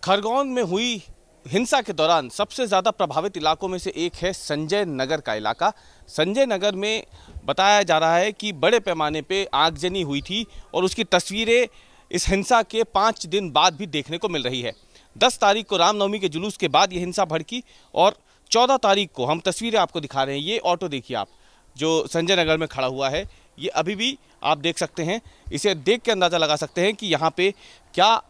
खरगोन में हुई हिंसा के दौरान सबसे ज़्यादा प्रभावित इलाकों में से एक है संजय नगर का इलाका। संजय नगर में बताया जा रहा है कि बड़े पैमाने पे आगजनी हुई थी और उसकी तस्वीरें इस हिंसा के 5 दिन बाद भी देखने को मिल रही है। 10 तारीख को रामनवमी के जुलूस के बाद ये हिंसा भड़की और 14 तारीख को हम तस्वीरें आपको दिखा रहे हैं। ये ऑटो देखिए आप, जो संजय नगर में खड़ा हुआ है, ये अभी भी आप देख सकते हैं। इसे देख के अंदाज़ा लगा सकते हैं कि यहाँ पे क्या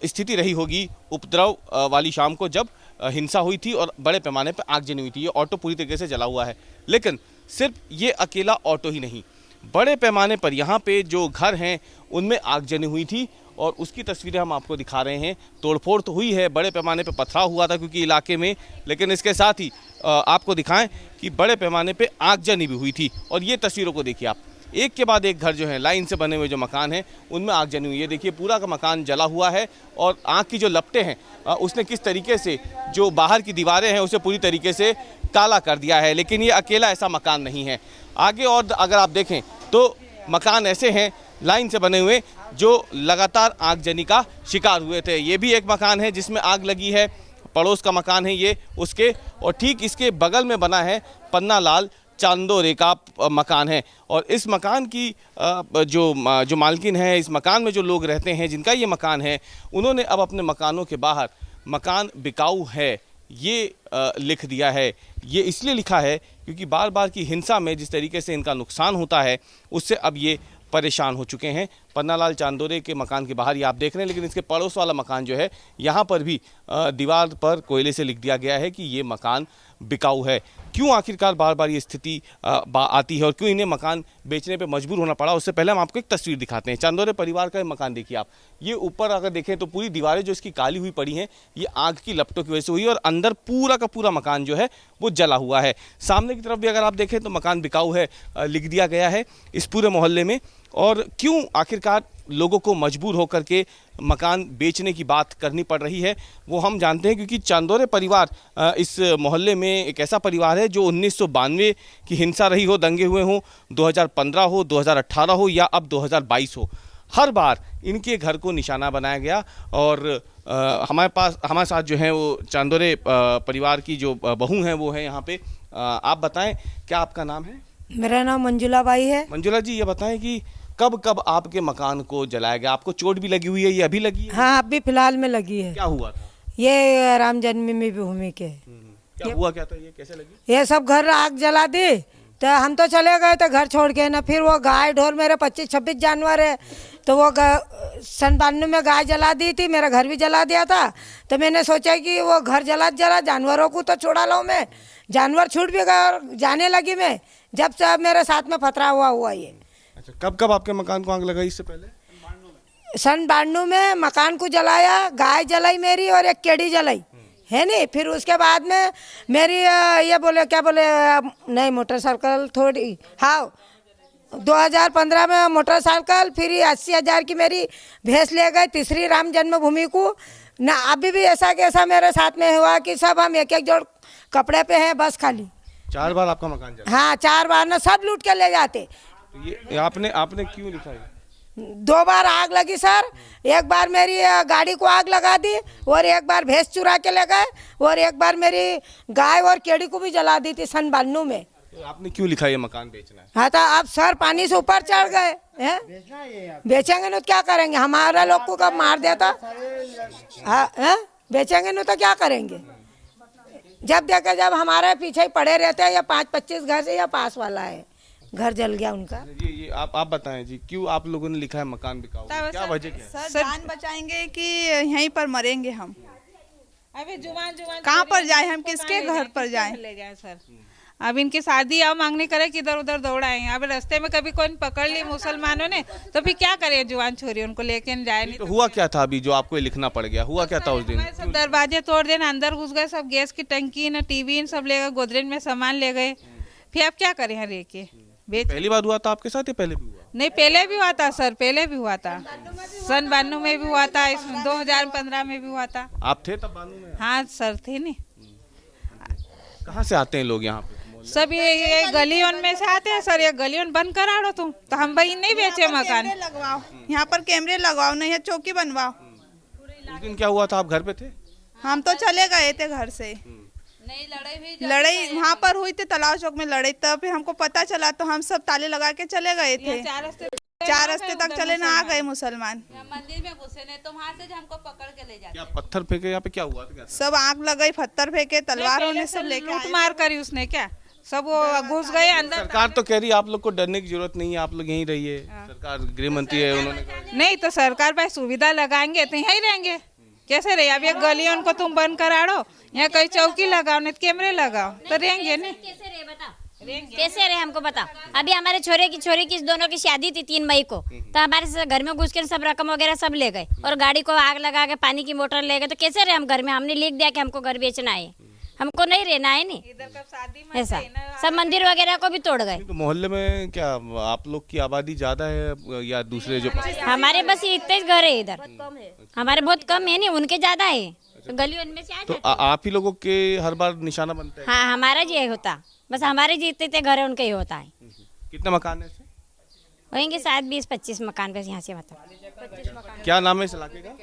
स्थिति रही होगी उपद्रव वाली शाम को जब हिंसा हुई थी और बड़े पैमाने पर आगजनी हुई थी। ये ऑटो पूरी तरीके से जला हुआ है, लेकिन सिर्फ ये अकेला ऑटो ही नहीं, बड़े पैमाने पर यहाँ पे जो घर हैं उनमें आगजनी हुई थी और उसकी तस्वीरें हम आपको दिखा रहे हैं। तोड़फोड़ तो हुई है, बड़े पैमाने पर पथराव हुआ था क्योंकि इलाके में, लेकिन इसके साथ ही आपको दिखाएं कि बड़े पैमाने पे आगजनी भी हुई थी। और ये तस्वीरों को देखिए आप, एक के बाद एक घर जो है लाइन से बने हुए जो मकान हैं उनमें आगजनी हुई है। देखिए पूरा का मकान जला हुआ है और आग की जो लपटें हैं उसने किस तरीके से जो बाहर की दीवारें हैं उसे पूरी तरीके से काला कर दिया है। लेकिन ये अकेला ऐसा मकान नहीं है, आगे और अगर आप देखें तो मकान ऐसे हैं लाइन से बने हुए जो लगातार आगजनी का शिकार हुए थे। ये भी एक मकान है जिसमें आग लगी है, पड़ोस का मकान है ये उसके, और ठीक इसके बगल में बना है पन्ना लाल चांदोरे का मकान है। और इस मकान की जो मालकिन है, इस मकान में जो लोग रहते हैं जिनका ये मकान है, उन्होंने अब अपने मकानों के बाहर मकान बिकाऊ है ये लिख दिया है। ये इसलिए लिखा है क्योंकि बार बार की हिंसा में जिस तरीके से इनका नुकसान होता है उससे अब ये परेशान हो चुके हैं। पन्नालाल चांदोरे के मकान के बाहर ये आप देख रहे हैं, लेकिन इसके पड़ोस वाला मकान जो है यहाँ पर भी दीवार पर कोयले से लिख दिया गया है कि ये मकान बिकाऊ है। क्यों आखिरकार बार बार ये स्थिति आती है और क्यों इन्हें मकान बेचने पे मजबूर होना पड़ा, उससे पहले हम आपको एक तस्वीर दिखाते हैं। चांदोरे परिवार का मकान देखिए आप, ये ऊपर अगर देखें तो पूरी दीवारें जो इसकी काली हुई पड़ी हैं ये आग की लपटों की वजह से हुई और अंदर पूरा का पूरा मकान जो है वो जला हुआ है। सामने की तरफ भी अगर आप देखें तो मकान बिकाऊ है लिख दिया गया है इस पूरे मोहल्ले में। और क्यों आखिरकार लोगों को मजबूर होकर के मकान बेचने की बात करनी पड़ रही है वो हम जानते हैं, क्योंकि चांदोरे परिवार इस मोहल्ले में एक ऐसा परिवार है जो 1992 की हिंसा रही हो, दंगे हुए हों, 2015 हो, 2018 हो या अब 2022 हो, हर बार इनके घर को निशाना बनाया गया। और हमारे साथ जो है वो चांदोरे परिवार की जो बहू हैं वो है यहाँ पे। आप बताएं क्या आपका नाम है? मेरा नाम मंजुला बाई है। मंजुला जी, ये बताएं कि कब कब आपके मकान को जलाया गया? आपको चोट भी लगी हुई है, ये अभी लगी है? हाँ, अभी फिलहाल में लगी है। क्या हुआ था? ये राम जन्मभूमि भूमि के क्या हुआ, क्या था, ये कैसे लगी? ये सब घर आग जला दी तो हम तो चले गए थे घर छोड़ के ना। फिर वो गाय ढोर, मेरे 25-26 जानवर है, तो वो 97 में गाय जला दी थी, मेरा घर भी जला दिया था। तो मैंने सोचा कि वो घर जला जानवरों को तो छुड़ा लो मैं। जानवर छूट भी गए और जाने लगी मैं, जब से मेरे साथ में फतरा हुआ ये। अच्छा, कब कब आपके मकान को आग लगाई इससे पहले? सन 92 में मकान को जलाया, गाय जलाई मेरी और एक केड़ी जलाई है नहीं। फिर उसके बाद में मेरी ये बोले क्या बोले नहीं मोटरसाइकिल थोड़ी, हाँ 2015 में मोटरसाइकिल, फिर 80,000 की मेरी भैंस ले गए तीसरी राम जन्मभूमि को ना। अभी भी ऐसा कैसा मेरे साथ में हुआ कि सब हम एक जोड़ कपड़े पे हैं बस खाली। 4 बार आपका मकान जला? हाँ 4 बार ना, सब लूट के ले जाते। तो ये आपने क्यों लिखा है? 2 बार आग लगी सर, एक बार मेरी गाड़ी को आग लगा दी और एक बार भैंस चुरा के ले गए और एक बार मेरी गाय और केड़ी को भी जला दी थी सन 92 में। तो आपने क्यों लिखा ये मकान बेचना है? हाँ, तो अब सर पानी से ऊपर चढ़ गए हैं, बेचेंगे नहीं तो क्या करेंगे? हमारा लोग को कब मार देता। हाँ, बेचेंगे नहीं तो क्या करेंगे? जब देखे जब हमारे पीछे ही पड़े रहते हैं, या 5-25 घर से या पास वाला है घर जल गया उनका। ये आप बताएं जी, क्यों आप लोगों ने लिखा है मकान बिकाऊ? क्या वजह क्या है? सर जान बचाएंगे कि यहीं पर मरेंगे हम? अभी जुबान कहाँ पर जाए हम, किसके घर पर जाए? ले जाए सर। अब इनकी शादी अब मांगने करे कि इधर उधर दौड़ाएंगे। अब रास्ते में कभी कोई पकड़ ली मुसलमानों ने तो फिर क्या करें? जुबान छोरी उनको लेके जाए नहीं। तो हुआ क्या था अभी जो आपको लिखना पड़ गया? हुआ क्या था उस दिन? सब दरवाजे तोड़ देना, अंदर घुस गए, सब गैस की टंकी न टीवी सब ले गए, गोदरेज में सामान ले गए। फिर अब क्या करें यहाँ रह के? पहली बार हुआ था आपके साथ या पहले भी हुआ? नहीं, पहले भी हुआ था सर, पहले भी हुआ था। सन 92 में भी हुआ था, 2015 में भी हुआ था। आप थे तब 92 में? हाँ सर थे। नहीं, कहाँ से आते हैं लोग यहाँ पे? सब ये गलियों में से आते हैं सर। ये गलियों बंद करा दो तुम, तो हम भाई नहीं बेचे मकान। लगवाओ, यहाँ पर कैमरे लगवाओ, नहीं है चौकी बनवाओ। उस दिन क्या हुआ था, आप घर पे थे? हम तो चले गए थे घर से। नहीं, लड़ाई वहाँ पर हुई थी तालाब चौक में लड़ाई, तब फिर हमको पता चला तो हम सब ताले लगा के चले गए थे। 4 रास्ते तक चले ना, आ गए मुसलमान। मंदिर में घुसे नहीं तो वहाँ से हमको पकड़ के ले जाते। क्या पत्थर फेंके? यहाँ पे क्या हुआ था? क्या सब आग लगाई, पत्थर फेंके, तलवारों ने सब लेके लूट आए। मार करी उसने, क्या सब वो घुस गए अंदर। सरकार तो कह रही है आप लोग को डरने की जरूरत नहीं है, आप लोग यहीं रहिए। सरकार गृह मंत्री है, उन्होंने कहा। नहीं तो सरकार भाई सुविधा लगाएंगे तो यहीं रहेंगे। कैसे रहे? अब ये गलियों को तुम बंद कराड़ो, यहाँ कहीं चौकी लगाओ, नहीं कैमरे लगाओ तो रहेंगे नहीं। कैसे रहे बता, कैसे रहे हमको बता। अभी हमारे छोरे की दोनों की शादी थी 3 मई को, तो हमारे घर में घुस के सब रकम वगैरह सब ले गए और गाड़ी को आग लगा के पानी की मोटर ले गए। तो कैसे रहे हम घर में? हमने लिख दिया कि हमको घर बेचना है, हमको नहीं रहना है। नहीं इधर का शादी ऐसा सब मंदिर वगैरह को भी तोड़ गए। तो मोहल्ले में क्या आप लोग की आबादी ज्यादा है या दूसरे जो? हमारे बस इतने घर है इधर, हमारे बहुत कम है, नहीं उनके ज्यादा है, तो गली उनमें से आ तो जाते। आप ही लोगों के हर बार निशाना बनता है? हाँ हमारा जी यही होता, बस हमारे जितने घर है उनके ही होता है। कितने मकान है ऐसे? होंगे शायद 20-25 मकान पे यहाँ से बता। क्या नाम है इस इलाके का?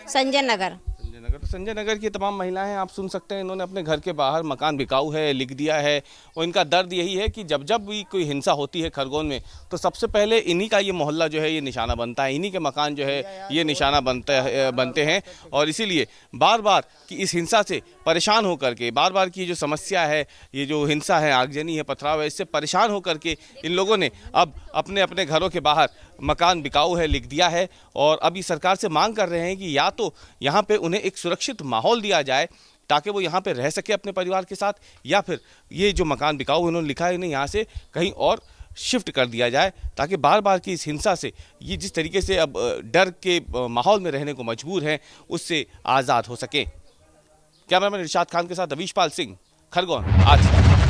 संजय नगर। संजय नगर। तो संजय नगर की तमाम महिलाएं आप सुन सकते हैं, इन्होंने अपने घर के बाहर मकान बिकाऊ है लिख दिया है और इनका दर्द यही है कि जब जब भी कोई हिंसा होती है खरगोन में तो सबसे पहले इन्हीं का ये मोहल्ला जो है ये निशाना बनता है, इन्हीं के मकान जो है ये निशाना बनते हैं और इसीलिए बार बार कि इस हिंसा से परेशान होकर के, बार बार की जो समस्या है, ये जो हिंसा है, आगजनी है, पथराव है, इससे परेशान होकर के इन लोगों ने अब अपने अपने घरों के बाहर मकान बिकाऊ है लिख दिया है और अभी सरकार से मांग कर रहे हैं कि या तो यहाँ पे उन्हें एक सुरक्षित माहौल दिया जाए ताकि वो यहाँ पे रह सके अपने परिवार के साथ, या फिर ये जो मकान बिकाऊ उन्होंने लिखा है इन्हें यहाँ से कहीं और शिफ्ट कर दिया जाए ताकि बार बार की इस हिंसा से ये जिस तरीके से अब डर के माहौल में रहने को मजबूर हैं उससे आज़ाद हो सके। कैमरामैन इरशाद खान के साथ अवीशपाल सिंह, खरगोन आज।